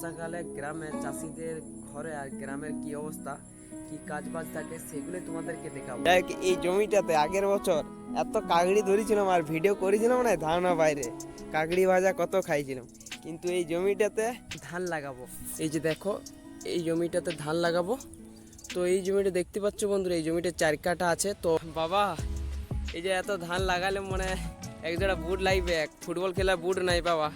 বর্ষাকালে গ্রামে চাষিদের ঘরে আর গ্রামের কি অবস্থা, কি কাজ বাজ থাকে সেগুলো তোমাদেরকে দেখাবো। দেখ এই জমিটাতে আগের বছর এত কাকড়ি ধরেছিলাম আর ভিডিও করেছিলাম না, ধারণা বাইরে কাকড়ি ভাজা কত খাইছিলাম। কিন্তু এই জমিটাতে ধান লাগাবো, এই যে দেখো এই জমিটাতে ধান লাগাবো। তো এই জমিটা দেখতে পাচ্ছ বন্ধুরা, এই জমিটা 4 কাঠা আছে। তো বাবা এই যে এত ধান লাগালে মনে এক জোড়া বুট লাগবে, এক ফুটবল খেলার বুট নাই বাবা।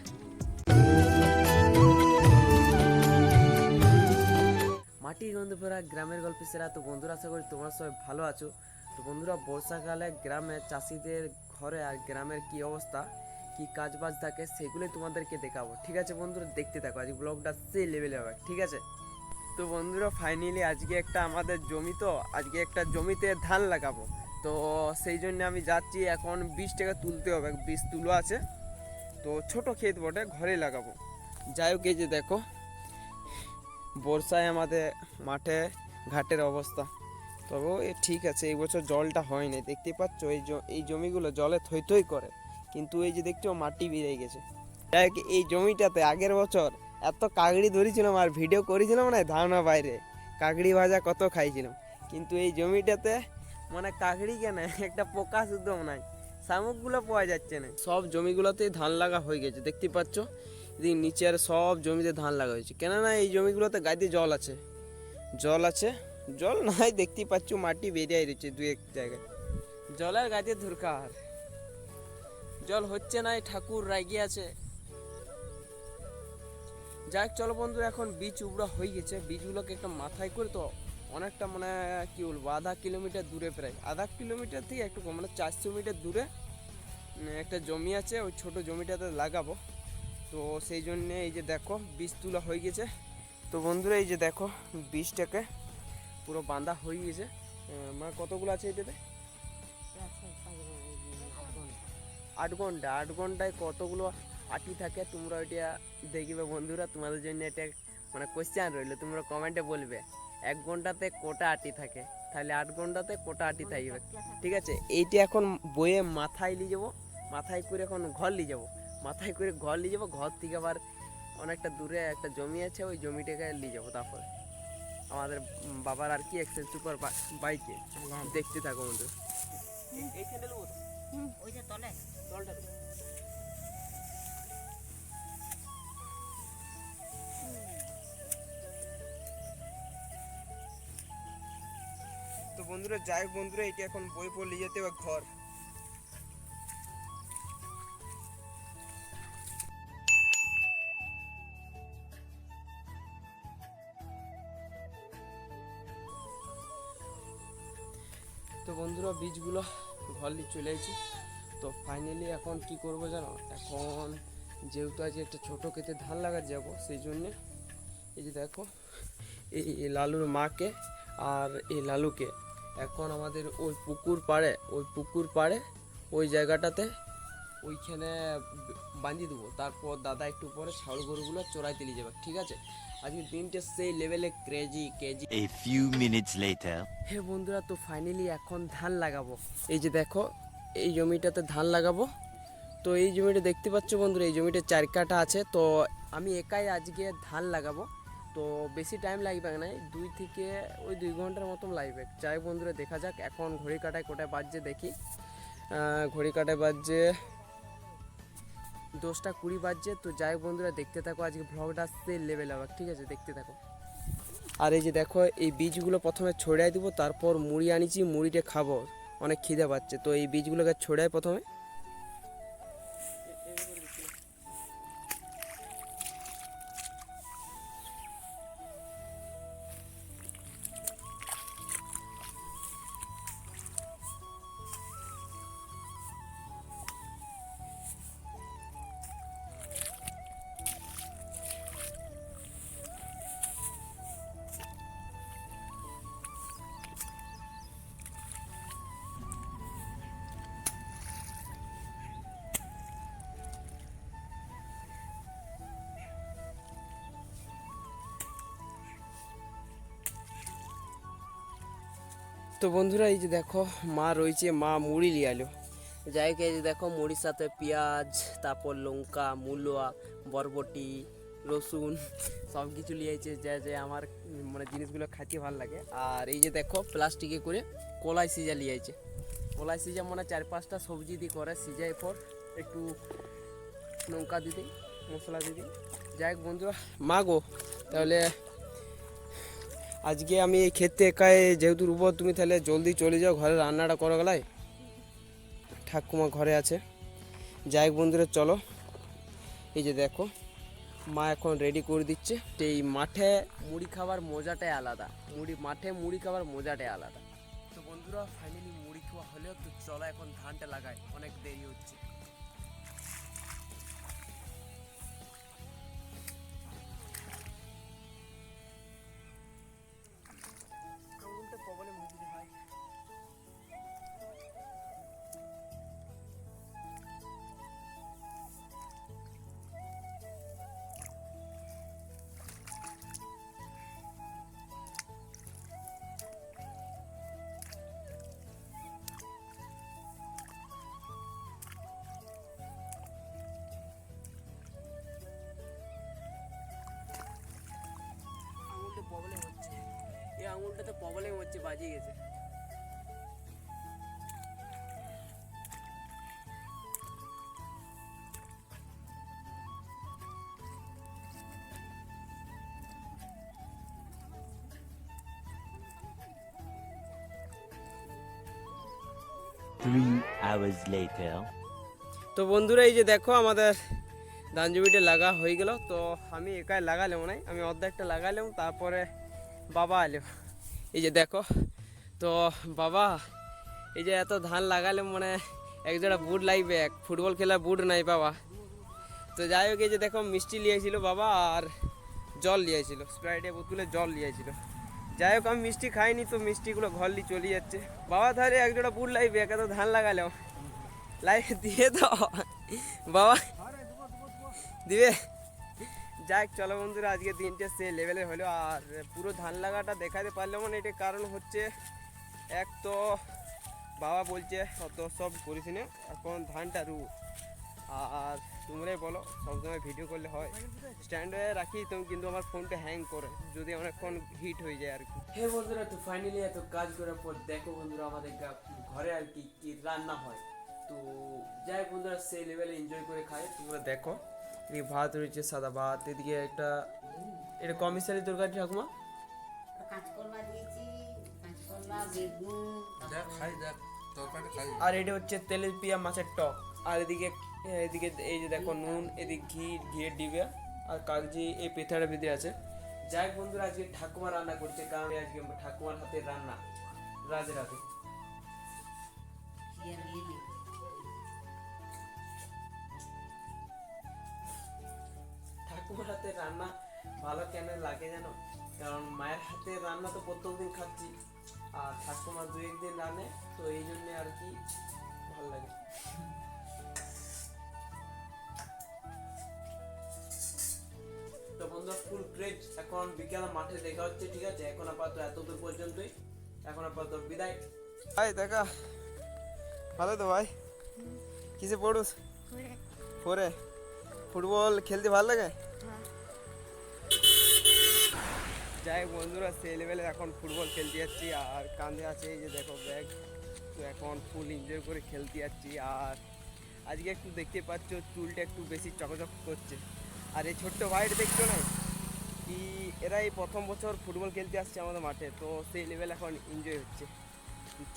মাটির গন্ধে ভরা গ্রামের গল্প সেরা। তো বন্ধুরা আশা করি তোমরা সবাই ভালো আছো। তো বন্ধুরা বর্ষাকালে গ্রামে চাষিদের ঘরে আর গ্রামের কি অবস্থা, কি কাজ বাজ থাকে সেগুলোই তোমাদেরকে দেখাবো। ঠিক আছে বন্ধুরা, দেখতে থাকো, আজকে ব্লগটা সেই লেভেলে হবে, ঠিক আছে? তো বন্ধুরা ফাইনালি আজকে একটা আমাদের জমি, তো আজকে একটা জমিতে ধান লাগাবো। তো সেই জন্য আমি যাচ্ছি, এখন 20 টাকা তুলতে হবে, 20 তুলো আছে। তো ছোট ক্ষেত বটে, ঘরে লাগাবো। যাই হোক এই যে দেখো বর্ষায় আমাদের মাঠে ঘাটের অবস্থা। তবে ঠিক আছে, এই বছর জলটা হয়নি, দেখতে পাচ্ছ এই জমিগুলো জলে থই থই করে, কিন্তু এই যে দেখছো মাটি বেড়ে গেছে। যাই হোক এই জমিটাতে আগের বছর এত কাকড়ি ধরেছিলাম আর ভিডিও করেছিলাম না, ধারণা বাইরে কাকড়ি ভাজা কত খাইছিলাম। কিন্তু এই জমিটাতে মানে কাকড়ি কেন একটা পোকা শুদ্ধ নাই, শামুকগুলো পাওয়া যাচ্ছে না। সব জমিগুলোতেই ধান লাগা হয়ে গেছে, দেখতে পাচ্ছ এদিকে নিচের সব জমিতে ধান লাগা হয়েছে। কেননা এই জমিগুলোতে গাইতে জল আছে, জল আছে, জল নাই দেখতে পাচ্ছ মাটি বেরিয়ে রয়েছে দু এক জায়গায়। জলের গাইতে দরকার, জল হচ্ছে না, ঠাকুর রাগিয়ে আছে। যাই চলো বন্ধু, এখন বীজ উবড়া হয়ে গেছে, বীজগুলোকে একটা মাথায় করে তো অনেকটা মানে কি বলবো, আধা কিলোমিটার দূরে, প্রায় আধা কিলোমিটার থেকে একটু কম, মানে 400 মিটার দূরে একটা জমি আছে, ওই ছোট জমিটাতে লাগাবো। তো সেই জন্যে এই যে দেখো বীজ তোলা হয়ে গেছে। তো বন্ধুরা এই যে দেখো বীজটাকে পুরো বাঁধা হয়ে গেছে। মানে কতগুলো আছে এটাতে? 8 ঘন্টা, 8 ঘন্টায় কতগুলো আটি থাকে তোমরা ওইটা দেখবে বন্ধুরা। তোমাদের জন্য এটা মানে কোয়েশ্চেন রইলো, তোমরা কমেন্টে বলবে 1 ঘন্টাতে কটা আটি থাকে, তাহলে 8 ঘন্টাতে কটা আটি থাকবে। ঠিক আছে, এইটা এখন বইয়ে মাথায় নিয়ে যাবো, মাথায় করে এখন ঘর নিয়ে যাবো, মাথায় করে ঘর নিয়ে যাবো। ঘর থেকে আবার অনেকটা দূরে একটা জমি আছে, ওই জমিটাকে নিয়ে যাবো। তারপর আমাদের বাবার আর কি এক্সেল সুপার বাইকে দেখতে থাকো বন্ধু। এইখানে নেবো তো, ওই যে তলে তলটা। তো বন্ধুরা যাই হোক বন্ধুরা, এটা এখন বই পড়ে নিয়ে যেতে হবে ঘর। তো বন্ধুরা বীজগুলো ঘর নিয়ে চলে এসেছি। তো ফাইনালি এখন কি করব জানো, এখন যেহেতু আজ একটা ছোটো ক্ষেতে ধান লাগাতে যাব, সেই জন্যে এই যে দেখো এই লালুর মাকে আর এই লালুকে এখন আমাদের ওই পুকুর পাড়ে ওই জায়গাটাতে ওইখানে বাঁধিয়ে দেবো। তারপর দাদা একটু পরে ছাগল গরুগুলো চড়াইতে নিয়ে যাবে, ঠিক আছে? আজকে দিনটা সেই লেভেলে KG. A few minutes later. হে বন্ধুরা, তো ফাইনালি এখন ধান লাগাবো। এই যে দেখো এই জমিটাতে ধান লাগাবো। তো এই জমিটা দেখতে পাচ্ছ বন্ধুরা, এই জমিটা 4 কাঠা আছে। তো আমি একাই আজকে ধান লাগাবো। তো বেশি টাইম লাগবে না, 2 ঘন্টার মতন লাগবে। যাই বন্ধুরা দেখা যাক, এখন ঘড়ি কাটায় কোটায় বাজছে দেখি। ঘড়ি কাটায় বাজছে 10টা 20 বাজছে। তো যাই বন্ধুরা দেখতে থাকো, আজকে ভ্লগটা সেই লেভেল হবে, ঠিক আছে? দেখতে থাকো। আর এই যে দেখো এই বীজগুলো প্রথমে ছড়াই দিব, তারপর মুড়ি আনিছি, মুড়িটা খাবো, অনেক খিদে পাচ্ছে। তো এই বীজগুলোকে ছড়াই প্রথমে। তো বন্ধুরা এই যে দেখো মা রয়েছে, মা মুড়ি নিয়ে এলো। যাই হোক এই যে দেখো মুড়ির সাথে পেঁয়াজ, তারপর লঙ্কা, মূলা, বরবটি, রসুন সব কিছু লিয়েছে যা যে আমার মানে জিনিসগুলো খাইতে ভালো লাগে। আর এই যে দেখো প্লাস্টিকে করে কলাই সিজা লিয়েছে। কলাই সিজা মানে 4-5টা সবজি দিয়ে করে, সিজাই পর একটু লঙ্কা দিদি মশলা দিদি। যাই হোক বন্ধুরা, মাগো তাহলে আজকে আমি এই ক্ষেত্রে একাই যেহেতু উপর, তুমি তাহলে জলদি চলে যাও ঘরে, রান্নাটা করো গেলাই, ঠাকুমা ঘরে আছে। যাই হোক বন্ধুরা চলো, এই যে দেখো মা এখন রেডি করে দিচ্ছে। এই মাঠে মুড়ি খাবার মজাটাই আলাদা, মাঠে মুড়ি খাবার মজাটাই আলাদা। তো বন্ধুরা ফাইনালি মুড়ি খাওয়া হলেও তো চলো এখন ধানটা লাগাই, অনেক দেরি হচ্ছে। প্রবলেম হচ্ছে, এই আঙুলটাতে প্রবলেম হচ্ছে, বাজিয়ে গেছে। Three hours later. তো বন্ধুরা এই যে দেখো আমাদের ধান জমিটা লাগা হয়ে গেল। তো আমি একাই লাগালাম না, আমি অর্ধেকটা লাগালাম, তারপরে বাবা এলো। এই যে দেখো, তো বাবা এই যে এত ধান লাগালাম মানে এক জোড়া বুট লাগবে, এক ফুটবল খেলার বুট নাই বাবা। তো যাই হোক এই যে দেখো মিষ্টি লিয়েছিল বাবা, আর জল লিয়েছিল, স্প্রাইটের বোতলে জল লিয়েছিল। যাই হোক আমি মিষ্টি খাইনি, তো মিষ্টিগুলো ঘর নিয়ে চলে যাচ্ছে। বাবা তাহলে এক জোড়া বুট লাগবে, একা তো ধান লাগালাম, লাইভ দিয়ে তো বাবা দিবে। যাক চলো বন্ধুরা, আজকে দিনটা সে লেভেলে হলো। আর পুরো ধান লাগাটা দেখাতে পারলাম না, এটার কারণ হচ্ছে এক তো বাবা বলছে অত সব করিস না, এখন ধানটা রু। আর তোমরাই বলো সবসময় ভিডিও করলে হয়, স্ট্যান্ড হয়ে রাখি তুমি, কিন্তু আমার ফোনটা হ্যাং করে যদি অনেকক্ষণ হিট হয়ে যায় আর কি। হে বন্ধুরা, তো ফাইনালি এত কাজ করার পর দেখো বন্ধুরা আমাদের ঘরে আর কি কি রান্না হয়। তো যাই বন্ধুরা সেই লেভেলে এনজয় করে খাই, তোমরা দেখো। এদিকে ভাত রয়েছে, সাদা ভাত, এদিকে একটা এটা কমিশনারি তরকারি ঠাকুমা, কাঁচকলা দিয়েছি, কাঁচকলা বেগুন, আর এটা হচ্ছে তেলের পিয়া মাছের টক, আর এদিকে এদিকে এই যে দেখো নুন, এদিকে ঘিয়ের ডিবে, আর কাগজি এই পেথাটা ভিতরে আছে। যাই বন্ধুরা আজকে ঠাকুমা রান্না করছে, কারণ আজকে ঠাকুমার হাতের রান্না রাজের হাতে। ঘিয়া দিয়ে দিই। ঠাকুমার হাতের রান্না ভালো কেন লাগে জানো? কারণ মায়ের হাতের রান্না তো প্রত্যেকদিন খাচ্ছি, আর ঠাকুমা 2-1 দিন রান্নে, তো এই জন্য আর কি ভালো লাগে। তো বন্ধুরা ফুল ক্রেজ, এখন বিকেলে মাঠে দেখা হচ্ছে, ঠিক আছে? এখন আপাতত এতদূর পর্যন্তই, এখন আপাতত বিদায়। ভাই দেখা ভালো তো ভাই, কিসে পড়ুস? পরে ফুটবল খেলতে ভালো লাগে? যাই হোক বন্ধুরা সেই লেভেলে এখন ফুটবল খেলতে যাচ্ছি, আর কাঁধে আছে এই যে দেখো ব্যাগ। তো এখন ফুল এনজয় করে খেলতে যাচ্ছি। আর আজকে একটু দেখতে পাচ্ছ চুলটা একটু বেশি চকচক করছে। আর এই ছোট্ট ভাইটা দেখছো না কি, এরা এই প্রথম বছর ফুটবল খেলতে আসছে আমাদের মাঠে, তো সেই লেভেল এখন এনজয় হচ্ছে।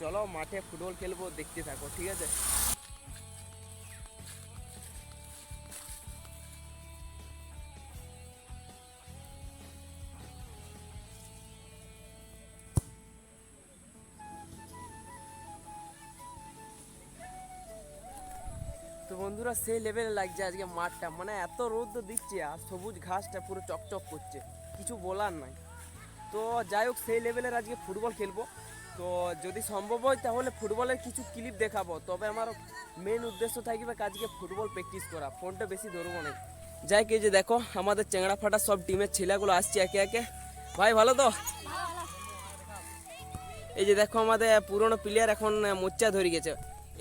চলো মাঠে ফুটবল খেলবো, দেখতে থাকো, ঠিক আছে? তো বন্ধুরা সেই লেভেলে লাগছে আজকে মাঠটা, মানে এত রোদ দিচ্ছে আর সবুজ ঘাসটা পুরো চকচক করছে, কিছু বলার নাই। তো যাই হোক সেই লেভেলের আজকে ফুটবল খেলবো। তো যদি সম্ভব হয় তাহলে ফুটবলের কিছু ক্লিপ দেখাবো, তবে আমার মেন উদ্দেশ্য থাকবে আজকে ফুটবল প্র্যাকটিস করা, ফোনটা বেশি ধরবো না। যাই হোক এই যে দেখো আমাদের চেংড়া ফাটা সব টিমের ছেলেগুলো আসছে একে একে। ভাই ভালো তো? এই যে দেখো আমাদের পুরনো প্লেয়ার এখন মোর্চা ধরে গেছে,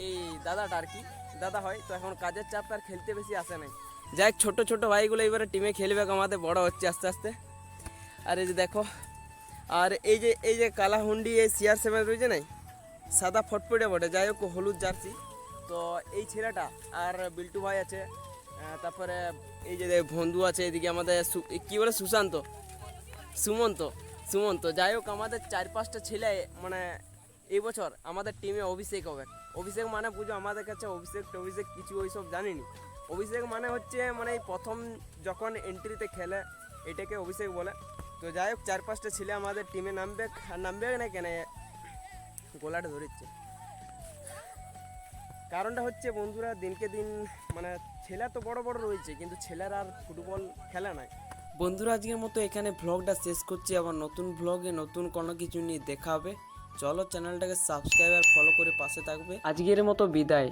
এই দাদাটা আর কি দাদা হয়, তো এখন কাজের চাপ আর খেলতে বেশি আসে নাই। যাই হোক, ছোট ছোট ভাইগুলো এবারে টিমে খেলবে, আমাদের বড় হচ্ছে আস্তে আস্তে। আর এই যে দেখো, আর এই যে কালা হুন্ডি এই CR7 রয়েছে নাই, সাদা ফটফটে বটে, যাই হোক হলুদ জার্সি। তো এই ছেলেটা আর বিল্টু ভাই আছে, তারপরে এই যে বন্ধু আছে এদিকে আমাদের কি বলে সুশান্ত, সুমন্ত, যাই হোক আমাদের 4-5টা ছেলে মানে এই বছর আমাদের টিমে অভিষেক হবে। অভিষেক মানে বুঝো আমাদের কাছে অভিষেক টভিষেক কিছু ওইসব জানিনি। অভিষেক মানে হচ্ছে মানে এই প্রথম যখন এন্ট্রিতে খেলে এটাকে অভিষেক বলে। তো যাই হোক 4-5টা ছেলে আমাদের টিমে নামবে, আর নামবে না কেন গোলাটা ধরেছে। কারণটা হচ্ছে বন্ধুরা দিনকে দিন মানে ছেলে তো বড় বড় রয়েছে, কিন্তু ছেলের আর ফুটবল খেলা নাই। বন্ধুরা আজকের মতো এখানে ভ্লগটা শেষ করছি, আবার নতুন ভ্লগে নতুন কোনো কিছু নিয়ে দেখা হবে। চলো চ্যানেলটাকে সাবস্ক্রাইব আর ফলো করে পাশে থাকবে। আজকের মতো বিদায়।